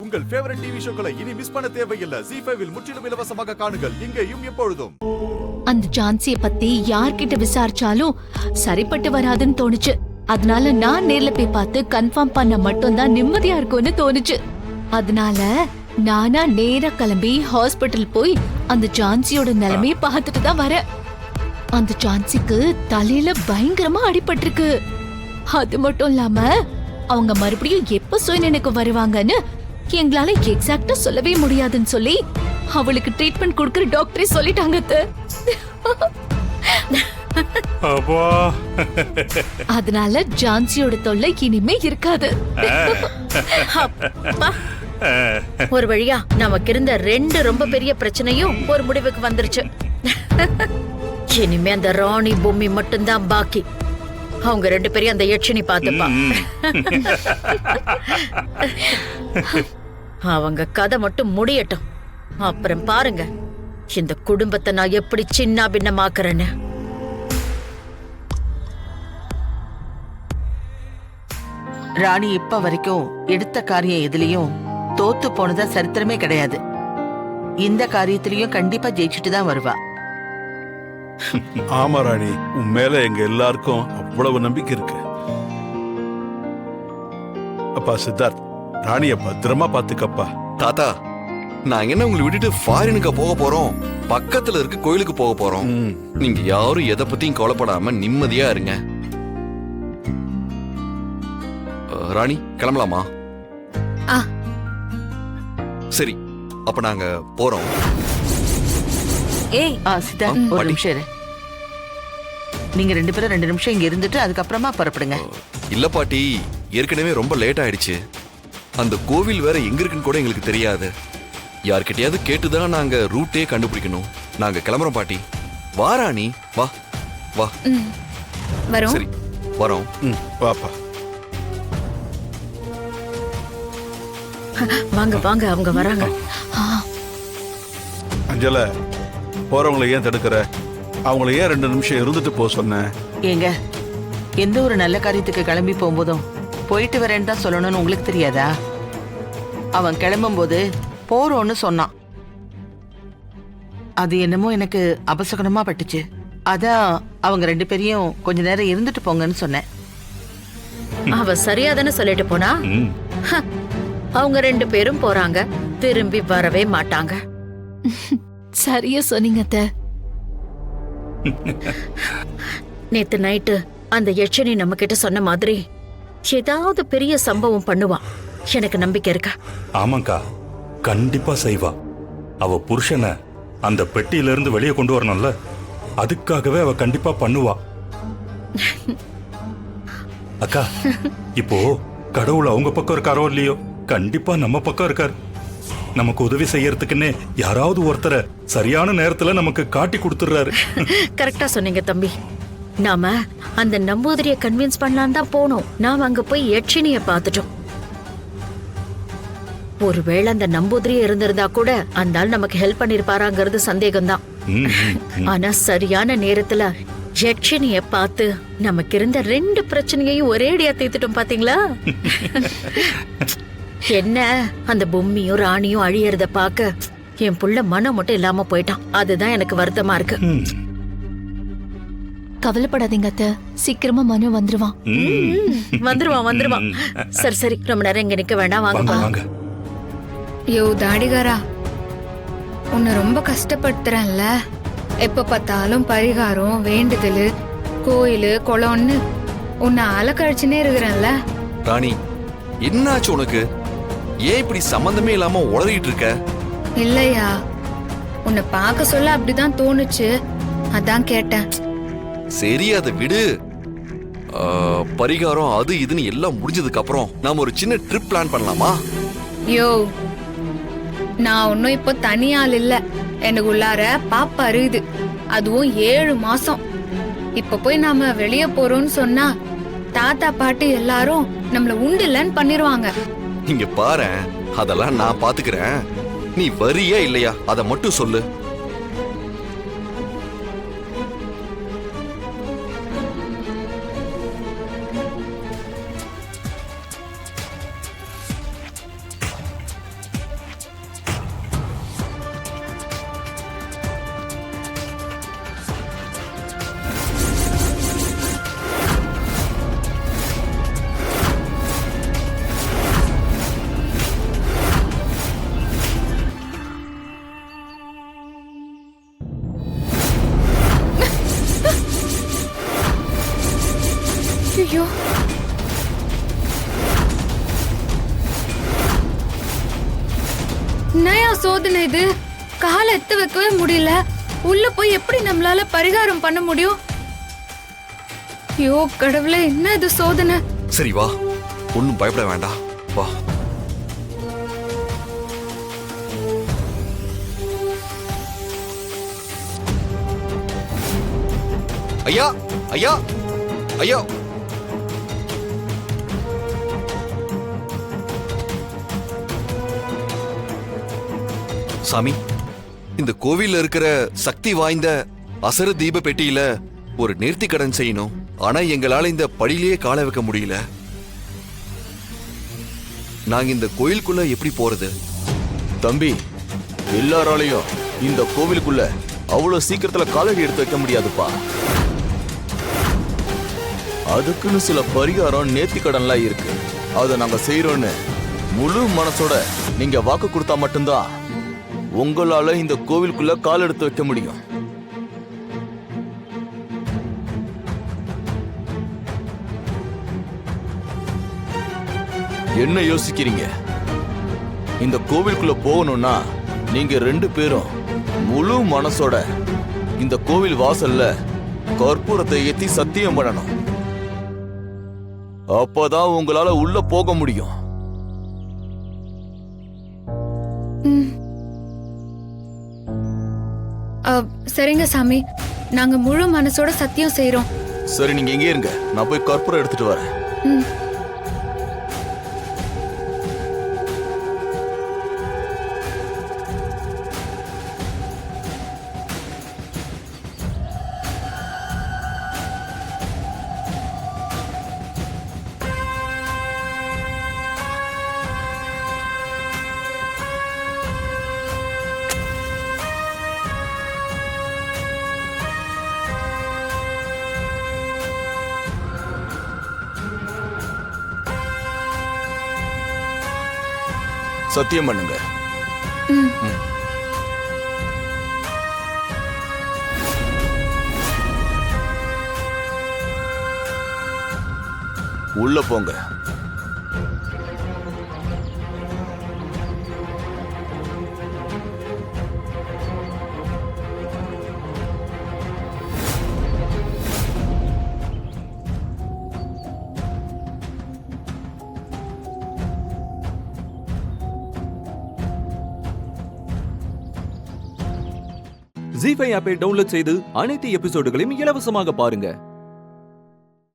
உங்கள் favourite TV ஷோக்களை இனி miss பண்ண தேவையில்லை. ZEE5 இல் முற்றிலும் இலவசமாக காணுங்கள். இங்கேயும் எப்பொழுதும். அந்த ஜான்சிய பத்தி யார்கிட்ட விசாரிச்சாலும் சரிப்பட்டு வராதுன்னு தோணுச்சு. அதனால நான் நேர்ல போய் பார்த்து கன்ஃபார்ம் பண்ண மட்டும்தான் நிம்மதியா இருக்கும்னு தோணுச்சு. அதனால நானா நேரா கிளம்பி ஹாஸ்பிட்டல் போய் அந்த ஜான்சியோட நிலைமைய பார்த்துட்டு தான் வரேன். அந்த ஜான்சிக்கு தலையில பயங்கரமா அடிபட்டிருக்கு. அது மட்டும் இல்லாம அவங்க மறுபடியும் எப்ப சுயநினைவுக்கு வருவாங்கன்னு எங்களால எக்ஸாக்ட்டா சொல்லவே முடியாதுன்னு சொல்லி அவளுக்கு ட்ரீட்மெண்ட் கொடுக்கற டாக்டரே சொல்லிட்டாங்க. அதனால ஜான்சியோட தொல்லை இனிமே இருக்காது. ஒரு வழியா நமக்கு இருந்த 2 ரொம்ப பெரிய பிரச்சனையும் ஒரு முடிவுக்கு வந்துருச்சு. இனிமே அந்த ராணி பூமி மட்டும்தான் பாக்கி. அவங்க 2 பேரையும் அந்த யட்சினி பாத்துப்பா. அவங்க கதை மட்டும் முடியட்டும். அப்புறம் பாருங்க இந்த குடும்பத்தை நான் எப்படி சின்ன பின்னமாக்குறேன்னு. ராணி இப்ப வரைக்கும் எடுத்த காரியம் எதுலயும் தோத்து போனதா சரித்திரமே கிடையாது. இந்த காரியத்திலயும் கண்டிப்பா ஜெயிச்சுட்டு தான் வருவா. ஆமா ராணி, உன் மேல எங்க எல்லாருக்கும் அவ்வளவு நம்பிக்கை இருக்கு. அப்பா சித்தார்த், ராணிய பத்திரமா பாத்துக்கப்பா. தாத்தா, நாங்க என்ன உங்களை விட்டுட்டு ஃபாரினுக்கு போக போறோம்? பக்கத்துல இருக்க கோயிலுக்கு போக போறோம். நீங்க யாரும் எதை பத்தியும் கவலைப்படாம நிம்மதியா இருங்க. ராணி, கிளம்பலாமா? சரி, அப்ப நாங்க போறோம். சித்தார்த், ஒரு நிமிஷம் இரு. நீங்க 2 பேரும் 2 நிமிஷம் இங்க இருந்துட்டு அதுக்கப்புறமா புறப்படுங்க. இல்ல பாட்டி, ஏற்கனவே ரொம்ப லேட் ஆயிடுச்சு. அந்த கோவில் வேற எங்க இருக்குன்னு கூட எங்களுக்கு தெரியாது. யார்கிட்டயாவது கேட்டுதான் நாங்க ரூட்டே கண்டுபிடிக்கணும். நாங்க கிளம்புறோம் பாட்டி. வா ராணி, வா வா. வரோம். சரி, வரோம். வாப்பா. வாங்க வாங்க, அவங்க வராங்க. அஞ்சல, போறவங்களை ஏன் தடுக்கிற? அவங்கள ஏன் 2 நிமிஷம் இருந்துட்டு போ சொன்ன? ஏங்க, எந்த ஒரு நல்ல காரியத்துக்கு கிளம்பி போகும்போதும் போயிட்டு வரேன்னு தான் சொல்லணும்னு உங்களுக்கு தெரியாதா? அவன் கிளம்பும் போது போறோன்னு சொன்னான். அது என்னமோ எனக்கு அபசகனமா பட்டுச்சு. அதான் அவங்க 2 பேரையும் கொஞ்ச நேரம் இருந்துட்டு போங்கன்னு சொன்னேன். அவ சரியாதானே சொல்லிட்டு போனா. அவங்க 2 பேரும் போறாங்க, திரும்பி வரவே மாட்டாங்க. சரியா சொன்னீங்க அத்தை. நேத்து நைட்டு அந்த யட்சினி நம்ம கிட்ட சொன்ன மாதிரி ஏதாவது பெரிய சம்பவம் பண்ணுவான். எனக்கு நம்பிக்கை இருக்கா? ஆமாக்கா, கண்டிப்பா செய்வா. அவ புருஷனை அந்த பெட்டியில இருந்து வெளியே கொண்டு வரணும்ல, அதுக்காகவே அவ கண்டிப்பா பண்ணுவா. அக்கா, இப்போ கடவுள் அவங்க பக்கம் இருக்காரோ இல்லையோ, கண்டிப்பா நம்ம பக்கம் இருக்காரு. நமக்கு உதவி செய்யறதுக்குன்னே யாராவது ஒருத்தரை சரியான நேரத்துல நமக்கு காட்டி கொடுத்துறாரு. கரெக்டா சொன்னீங்க தம்பி. நாம அந்த நம்பூதிரிய கன்வின்ஸ் பண்ணலாம் தான் போனோம். நாம அங்க போய் யட்சினிய பார்த்துட்டோம். ஒருவேளை அந்த நம்பூதிரியே இருந்திருந்தா கூட அந்த ஆள் நமக்கு ஹெல்ப் பண்ணிருப்பாராங்கிறது சந்தேகம்தான். ஆனா சரியான நேரத்துல யட்சினிய பார்த்து நமக்கு இருந்த 2 பிரச்சனையையும் ஒரேடியா தீர்த்துட்டோம். பாத்தீங்களா? என்ன, அந்த பொம்மியும் ராணியும் அழியறத பாக்க என் புள்ள மனம் மட்டும் இல்லாம போயிட்டான். அதுதான் எனக்கு வருத்தமா இருக்கு. கவலைப்படாதீங்க அத்தை, சீக்கிரமா மனு வந்துருவான். வந்துருவான். சரி சரி, ரொம்ப நேரம் இங்க நிக்க வேண்டாம், வாங்க. யோ தாடிகாரா, உன்னை ரொம்ப கஷ்டப்படுத்துறேன்ல. எப்ப பார்த்தாலும் பரிகாரம், வேண்டுதல், கோயிலு, குளம்னு உன்னை அலக்கழிச்சுனே இருக்கிறேன்ல. ராணி, என்னாச்சு உனக்கு? ஏன் இப்படி சம்பந்தமே இல்லாம உளறிட்டு இருக்க? இல்லையா, உன்னை பார்க்க சொல்ல அப்படிதான் தோணுச்சு, அதான் கேட்டேன். சரி, அதை விடு. பரிகாரம் அது இதுன்னு எல்லாம் முடிஞ்சதுக்கு அப்புறம் நாம ஒரு சின்ன ட்ரிப் பிளான் பண்ணலாமா? யோ, நான் ஒன்னும் இப்போ தனியால் இல்ல. எனக்கு உள்ளார பாப்பா இருக்குது, அதுவும் 7 மாசம். இப்ப போய் நாம வெளிய போறோம்னு சொன்னா தாத்தா பாட்டி எல்லாரும் நம்மள உண்டு இல்லன்னு பண்ணிருவாங்க. இங்க பாரு, அதெல்லாம் நான் பாத்துக்கிறேன். நீ வரியா இல்லையா அத மட்டும் சொல்லு. என்னையா சோதனை இது? காலை எத்து வைக்கவே முடியல. உள்ள போய் எப்படி நம்மளால பரிகாரம் பண்ண முடியும்? ஐயோ கடவுளே, என்ன இது சோதனை? சரி வா, ஒன்னும் பயப்பட வேண்டாம், வா. ஐயா ஐயா ஐயா, சாமி, இந்த கோவில்ல இருக்கிற சக்தி வாய்ந்த அசர தீப பெட்டியில ஒரு நேர்த்தி கடன் செய்யணும். ஆனா எங்களால இந்த படியிலேயே காலை வைக்க முடியல. நாங்க இந்த கோயிலுக்குள்ள எப்படி போறது? தம்பி, எல்லாராலையும் இந்த கோவிலுக்குள்ள அவ்வளவு சீக்கிரத்துல காலடி எடுத்து வைக்க முடியாதுப்பா. அதுக்குன்னு சில பரிகாரம் நேர்த்தி கடன்லாம் இருக்கு. அதை நாங்க செய்யறோம்னு முழு மனசோட நீங்க வாக்கு கொடுத்தா மட்டும்தான் உங்களால இந்த கோவிலுக்குள்ள கால் எடுத்து வைக்க முடியும். என்ன யோசிக்கிறீங்க? இந்த கோவிலுக்குள்ள போகணும்னா நீங்க 2 பேரும் முழு மனசோட இந்த கோவில் வாசல்ல கற்பூரத்தை ஏத்தி சத்தியம் பண்ணணும். அப்பதான் உங்களால உள்ள போக முடியும். சரிங்க சாமி, நாங்க முழு மனசோட சத்தியம் செய்றோம். சரி, நீங்க எங்கே இருங்க, நான் போய் கற்பூரம் எடுத்துட்டு வரேன். சத்தியம் பண்ணுங்க. உள்ள போங்க. ஜீ5 ஆப்பை டவுன்லோட் செய்து அனைத்து எபிசோடுகளையும் இலவசமாக பாருங்க.